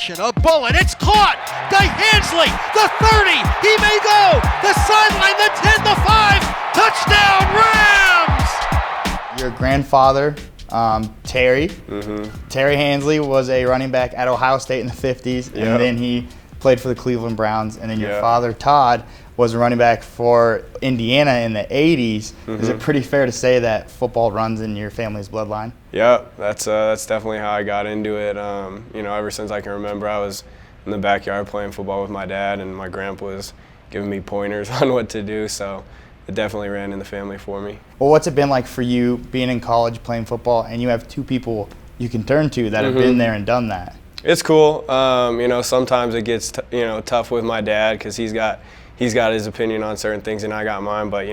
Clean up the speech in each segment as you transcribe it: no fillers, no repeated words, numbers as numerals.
action, a bullet, it's caught! Guy Hansley, the 30, he may go! The sideline, the 10, the 5, touchdown Rams! Your grandfather, Terry. Terry Hansley was a running back at Ohio State in the 50s, and then he played for the Cleveland Browns. And then your father, Todd, was a running back for Indiana in the 80s. Is it pretty fair to say that football runs in your family's bloodline? Yeah, that's definitely how I got into it. Ever since I can remember, I was in the backyard playing football with my dad, and my grandpa was giving me pointers on what to do, so it definitely ran in the family for me. Well, what's it been like for you being in college playing football, and you have two people you can turn to that have been there and done that? It's cool. Sometimes it gets tough with my dad because he's got his opinion on certain things and I got mine, but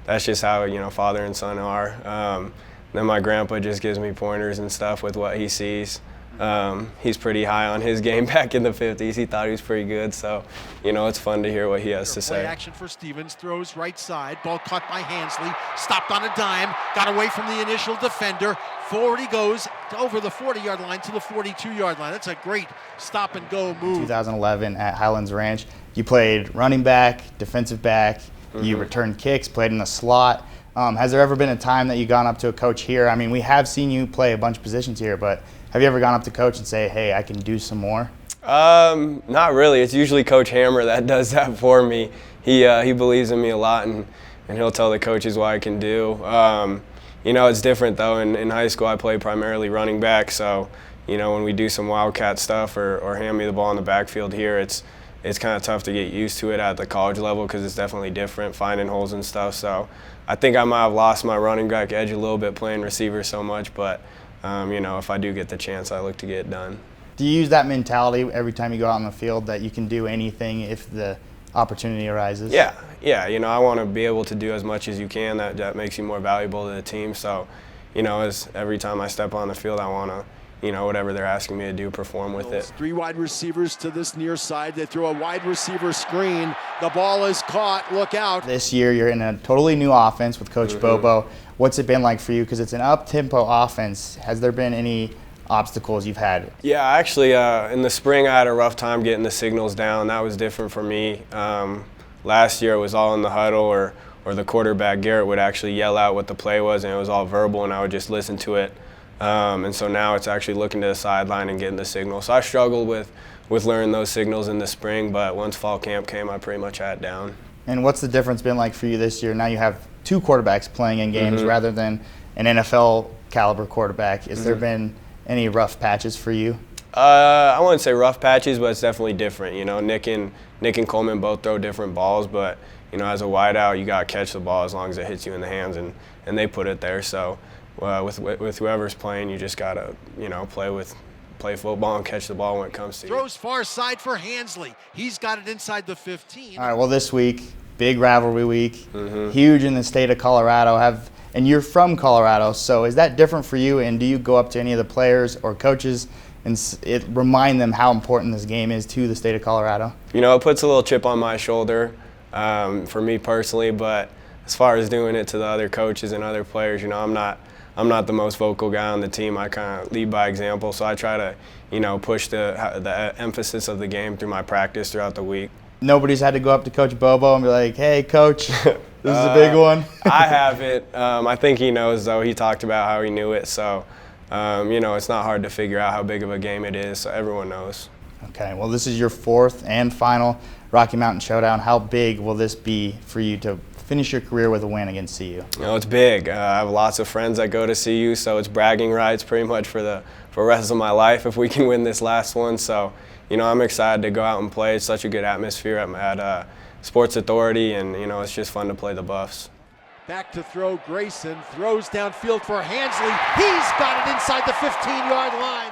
that's just how father and son are. Then my grandpa just gives me pointers and stuff with what he sees. He's pretty high on his game back in the 50s. He thought he was pretty good, so it's fun to hear what he has to say. Play action for Stevens, throws right side, ball caught by Hansley, stopped on a dime, got away from the initial defender. Forward he goes over the 40-yard line to the 42-yard line. That's a great stop-and-go move. 2011 at Highlands Ranch, you played running back, defensive back, you returned kicks, played in the slot. Has there ever been a time that you've gone up to a coach here? I mean, we have seen you play a bunch of positions here, but have you ever gone up to coach and say, hey, I can do some more? Not really. It's usually Coach Hammer that does that for me. He believes in me a lot, and he'll tell the coaches what I can do. It's different, though. In high school, I played primarily running back, so when we do some wildcat stuff or hand me the ball in the backfield here, it's kind of tough to get used to it at the college level because it's definitely different, finding holes and stuff. So I think I might have lost my running back edge a little bit playing receiver so much, but if I do get the chance, I look to get it done. Do you use that mentality every time you go out on the field that you can do anything if the opportunity arises? Yeah. I want to be able to do as much as you can. That makes you more valuable to the team. So, as every time I step on the field, I want to, whatever they're asking me to do, perform with it. Three wide receivers to this near side. They throw a wide receiver screen. The ball is caught. Look out. This year, you're in a totally new offense with Coach Bobo. What's it been like for you? Because it's an up-tempo offense. Has there been any obstacles you've had? Yeah, actually, in the spring, I had a rough time getting the signals down. That was different for me. Last year, it was all in the huddle, or the quarterback, Garrett, would actually yell out what the play was, and it was all verbal, and I would just listen to it. And so now it's actually looking to the sideline and getting the signal. So I struggled with learning those signals in the spring, but once fall camp came, I pretty much had it down. And what's the difference been like for you this year? Now you have two quarterbacks playing in games rather than an NFL caliber quarterback. Has there been any rough patches for you? I wouldn't say rough patches, but it's definitely different. Nick and Coleman both throw different balls, but as a wideout, you gotta catch the ball as long as it hits you in the hands, and they put it there. So with whoever's playing, you just gotta play football and catch the ball when it comes to you. Throws far side for Hansley. He's got it inside the 15. All right. Well, this week, big rivalry week, huge in the state of Colorado. And you're from Colorado, so is that different for you? And do you go up to any of the players or coaches and remind them how important this game is to the state of Colorado? It puts a little chip on my shoulder for me personally, but as far as doing it to the other coaches and other players, I'm not the most vocal guy on the team. I kind of lead by example, so I try to, push the emphasis of the game through my practice throughout the week. Nobody's had to go up to Coach Bobo and be like, hey, Coach, this is a big one? I haven't. I think he knows, though. He talked about how he knew it, so, it's not hard to figure out how big of a game it is, so everyone knows. Okay, well, this is your fourth and final Rocky Mountain Showdown. How big will this be for you to finish your career with a win against CU? It's big. I have lots of friends that go to CU, so it's bragging rights pretty much for the rest of my life if we can win this last one. So, I'm excited to go out and play. It's such a good atmosphere at Sports Authority, and, it's just fun to play the Buffs. Back to throw, Grayson throws downfield for Hansley. He's got it inside the 15-yard line.